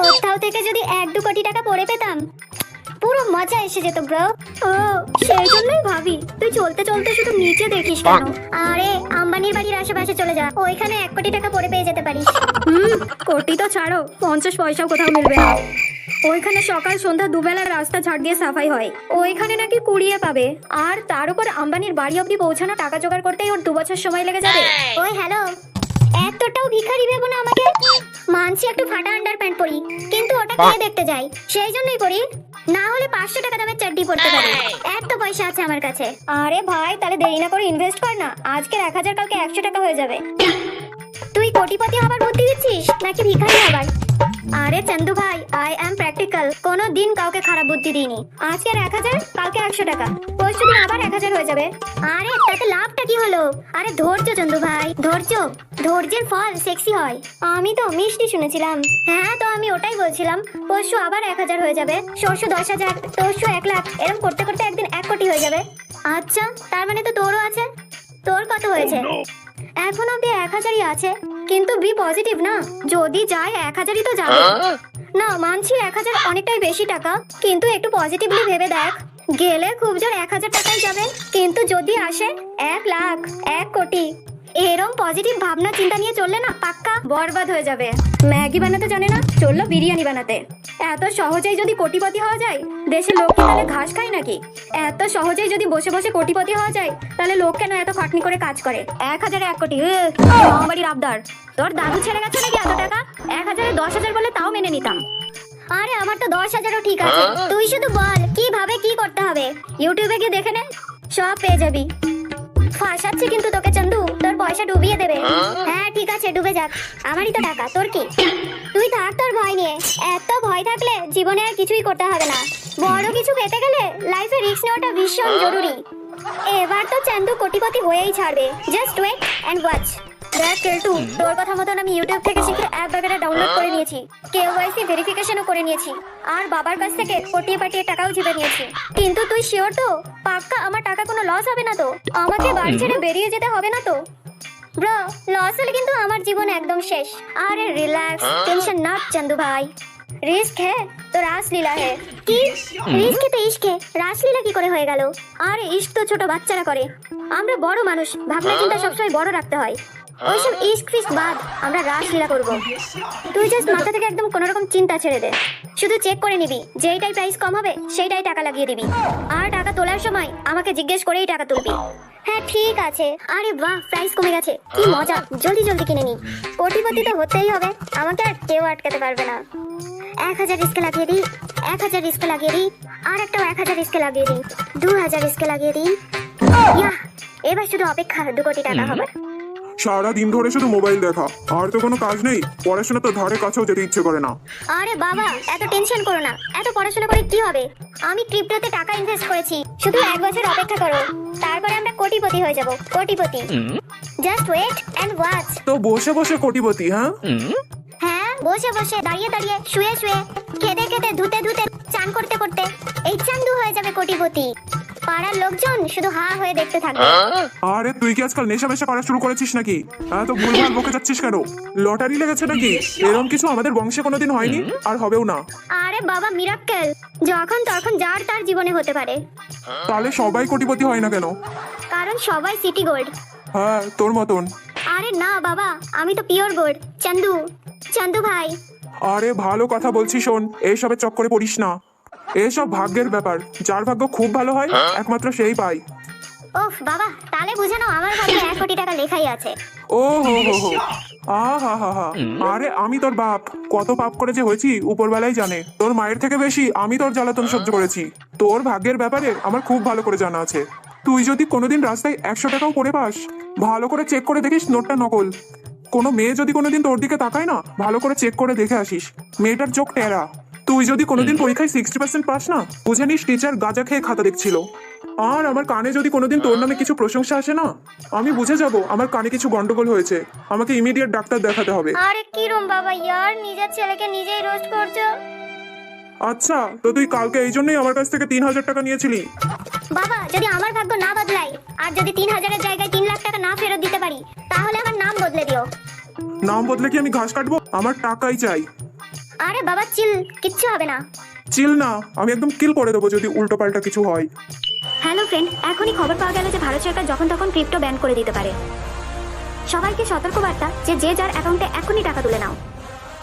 কোথাও থেকে যদি 1-2 কোটি টাকা পড়ে পেতাম পুরো মজা এসে যেত ব্রো। ও সেই জন্যই ভাবি তুই চলতে চলতে শুধু নিচে দেখিস কেন? আরে আম্বানির বাড়ির আশেপাশে চলে যা, ওইখানে 1 কোটি টাকা পড়ে পেয়ে যেতে পারিস। কোটি তো ছাড়ো, 50 পয়সাও কোথাও মিলবে না। ওইখানে সকাল সন্ধ্যা দুবেলার রাস্তা ঝাড় দিয়ে সাফাই হয়, ওইখানে নাকি কুড়িয়ে পাবে। আর তার উপর আম্বানির বাড়ি অব্দি পৌঁছানো টাকা জোগাড় করতেই ওর 2 বছর সময় লেগে যাবে। ওই হ্যালো, এতটাও ভিখারি ভেবো না আমাকে। মানছি একটু ফাটা আন্ডার প্যান্ট পরি, কিন্তু ওটা কে দেখতে যাই সেই জন্যই পরি, না হলে 500 টাকা দামের চাড্ডি পরতে পারি, এত পয়সা আছে আমার কাছে। আরে ভাই তাহলে দেরি না করে ইনভেস্ট কর না, আজকে 1000 কালকে 100 টাকা হয়ে যাবে। তুই কোটিপতি হবার বুদ্ধি দিচ্ছিস নাকি ভিখারি হবার? আরে চন্দু ভাই, আই এম প্র্যাকটিক্যাল, কোনো দিন কাউকে খারাপ বুদ্ধি দিইনি। আজকে 1000 কালকে 100 টাকা, পরশু দিন আবার 1000 হয়ে যাবে। আরে তাতে লাভটা কি হলো? আরে ধৈর্য চন্দু ভাই, ধৈর্য, ধৈর্যের ফল সেক্সি হয়। আমি তো মিষ্টি শুনেছিলাম। হ্যাঁ তো আমি ওটাই বলছিলাম, পরশু আবার 1000 হয়ে যাবে, সরশু 10,000, তরশু 1 লাখ, এরকম করতে করতে একদিন 1 কোটি হয়ে যাবে। আচ্ছা তার মানে তো তোরও আছে। তোর কত হয়েছে? এখন অব্দি 1000ই আছে, কিন্তু বি পজিটিভ না, যদি যায় 1000ই তো যাবে। না মানছি 1000 অনেকটাই বেশি টাকা, কিন্তু একটু পজিটিভলি ভেবে দেখ, গেলে খুব জোর 1000 টাকাই যাবে, কিন্তু যদি আসে 1 লাখ, 1 কোটি, এরম পজিটিভ ভাবনা চিন্তা নিয়ে চললে না পাক্কা বরবাদ হয়ে যাবে। ম্যাগি বানাতে জানে না, চললো বিরিয়ানি বানাতে। এত সহজেই যদি কোটিপতি হওয়া যায়, দেশের লোক কি তাহলে ঘাস খায় নাকি? এত সহজেই যদি বসে বসে কোটিপতি হওয়া যায়, তাহলে লোক কেন এত খাটনি করে কাজ করে? 1000 1 কোটি, মামাবাড়ির আবদার। তোর দাদু ছেড়ে গেছে নাকি এত টাকা? 1000 10,000 বলে তাও মেনে নিতাম। আরে আমার তো 10,000ও ঠিক আছে, তুই শুধু বল কিভাবে কি করতে হবে। ইউটিউবে গিয়ে দেখে নে, সব পেয়ে যাবি। ফাঁসাচ্ছি কিন্তু তোকে চন্দু, তোর পয়সা ডুবিয়ে দেবে। হ্যাঁ ঠিক আছে ডুবে যাক, আমারই তো টাকা, তোর কি? তুই থাক তোর ভয় নিয়ে, এত ভয় থাকলে জীবনে আর কিছুই করতে হবে না। বড় কিছু পেতে গেলে লাইফে রিস্ক নেওয়াটা ভীষণ জরুরি। এবার তো চন্দু কোটিপতি হয়েই ছাড়বে, জাস্ট ওয়েট এন্ড ওয়াচ। দেখ কেলটু, তোর কথা মতন আমি ইউটিউব থেকে শিখে অ্যাপ বাগেরা ডাউনলোড করে নিয়েছি, কেওয়াইসি ভেরিফিকেশনও করে নিয়েছি, আর বাবার কাছ থেকে পটিয়ে পাটিয়ে টাকাও জিতে নিয়েছি। কিন্তু তুই শিওর তো পাক্কা আমার টাকা কোনো লস হবে না তো? আমাকে বাড়ি ছেড়ে বেরিয়ে যেতে হবে না তো? ব্রো লস হলে কিন্তু আমার জীবন একদম শেষ। अरे रिलैक्स, टेंशन नॉट चंदू भाई, रिस्क है तो रासलीला है। কি রিস্কে তো ইশকে, রাসলীলা কি করে হয়ে গেল? আরে ইশক তো ছোট বাচ্চারা করে, আমরা বড় মানুষ, ভাবনা চিন্তা সবসময় বড় রাখতে হয়। ওইসব ইশক ফিস্ক বাদ, আমরা রাসলীলা করব। তুই জাস্ট মাথা থেকে একদম কোনো রকম চিন্তা ছেড়ে দে, শুধু চেক করে নিবি, যেইটাই প্রাইস কম হবে সেইটাই টাকা লাগিয়ে দিবি, আর টাকা তোলার সময় আমাকে জিজ্ঞেস করেই টাকা তুলবি। হ্যাঁ ঠিক আছে। আরে বাহ প্রাইস কমে গেছে, কি মজা, জলদি জলদি কিনে নি। কোটিপতি তো হতেই হবে, আমাকে আর কেউ আটকাতে পারবে না। 1000 রিস্কে লাগিয়ে দিই, 1000 রিস্কে লাগিয়ে দিই, আর একটা 1000 রিস্কে লাগিয়ে দিই, 2000 রিস্কে লাগিয়ে দিই। ইয়া, এবার শুধু অপেক্ষা 2 কোটি টাকা হবার। সারা দিন ধরে শুধু মোবাইল দেখা, আর তো কোনো কাজ নেই, পড়াশোনা তো ধারে কাছেও যেতে ইচ্ছে করে না। আরে বাবা এত টেনশন করো না, এত পড়াশোনা করে কি হবে? আমি ক্রিপ্টোতে টাকা ইনভেস্ট করেছি, শুধু 1 বছর অপেক্ষা করো, তারপরে আমরা কোটিপতি হয়ে যাব, কোটিপতি। Just wait and watch. তো বসে বসে কোটিপতি? হ্যাঁ হ্যাঁ বসে বসে, দাঁড়িয়ে দাঁড়িয়ে, শুয়ে শুয়ে, খেতে খেতে, ধুতে ধুতে, চান করতে করতে এই চান্দু হয়ে যাবে কোটিপতি। পাড়ার লোকজন শুধু হা হয়ে দেখতে থাকবে। আরে তুই কি আজকাল নেশা মেশা করা শুরু করেছিস নাকি? তো ভুলভাল বকে যাচ্ছিস কেন? লটারি লেগেছে নাকি? এরকম কিছু আমাদের বংশে কোনোদিন হয়নি, আর হবেও না। আরে বাবা মিরাক্কেল, যখন তখন যার তার জীবনে হতে পারে, তাহলে সবাই কোটিপতি হয় না কেন? কারণ সবাই সিটি গোল্ড। হ্যাঁ তোর মতন। আরে না বাবা, আমি তো পিওর গোল্ড। চন্দু, চন্দু ভাই। আরে ভালো কথা বলছি শোন, এইসবের চক্করে পড়িস না, এসব ভাগ্যের ব্যাপার, যার ভাগ্য খুব ভালো হয় একমাত্র সেই পায়। ওফ বাবা, তাহলে বুঝে নাও আমার ভাগ্যে 1 কোটি টাকা লেখাই আছে। ও হো হো হো, হা হা হা। আরে আমি তোর বাপ, কত পাপ করে যে হয়েছি উপরবেলাই জানে। তোর মায়ের থেকে বেশি আমি তোর জ্বালাতন সহ্য করেছি। তোর ভাগ্যের ব্যাপারে আমার খুব ভালো করে জানা আছে। তুই যদি কোনোদিন রাস্তায় 100 টাকাও পড়ে পাস, ভালো করে চেক করে দেখিস নোটটা নকল। কোনো মেয়ে যদি কোনোদিন তোর দিকে তাকায় না, ভালো করে চেক করে দেখে আসিস মেয়েটার চোখ টেরা। তুই যদি কোনোদিন পরীক্ষায় 60% পাস না, বুঝে নিস টিচার গাঁজা খেয়ে খাতা দেখছিল। আর আমার কানে যদি কোনোদিন তোর নামে কিছু প্রশংসা আসে না, আমি বুঝে যাব আমার কানে কিছু গন্ডগোল হয়েছে, আমাকে ইমিডিয়েট ডাক্তার দেখাতে হবে। আরে কি রুম বাবা ইয়ার, নিজের ছেলেকে নিজেই রোস্ট করছো। আচ্ছা তো তুই কালকে এই জন্যই আমার কাছ থেকে 3000 টাকা নিয়েছিলি? বাবা যদি আমার ভাগ্য না বদলায়, আর যদি 3000 এর জায়গায় 3 লাখ টাকা না ফেরত দিতে পারি, তাহলে আমার নাম বদলে দিও। নাম বদলে কি আমি ঘাস কাটবো? আমার টাকাই চাই। আরে বাবা চিল, কিচ্ছু হবে না। চিল না, আমি একদম কিল করে দেবো যদি উল্টো পাল্টা কিছু হয়। হ্যালো ফ্রেন্ড, এখনই খবর পাওয়া গেল যে ভারত সরকার যখন তখন ক্রিপ্টো ব্যান করে দিতে পারে। সবাইকে সতর্কবার্তা যে যে যার অ্যাকাউন্টে এখনই টাকা তুলে নাও।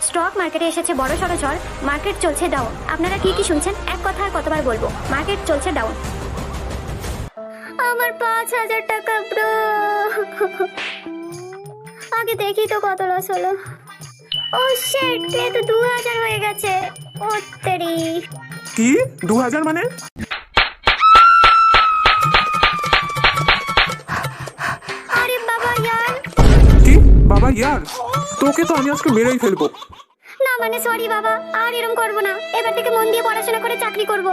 স্টক মার্কেটে এসেছে বড় সড়ো ঝড়, মার্কেট চলছে ডাউন। আপনারা কি কি শুনছেন? এক কথা আর কতবার বলবো, মার্কেট চলছে ডাউন। আমার 5,000 টাকা ব্রো। আগে দেখি তো কত লস হলো। ও শিট, এ তো 2,000 হয়ে গেছে। ও তেরি। কি 2000 মানে? আরে বাবা ইয়ার। কি বাবা ইয়ার, তোকে তো আমি আজকে মেরেই ফেলবো। না মানে সরি বাবা, আর এরকম করবো না। এবার থেকে মন দিয়ে পড়াশোনা করে চাকরি করব।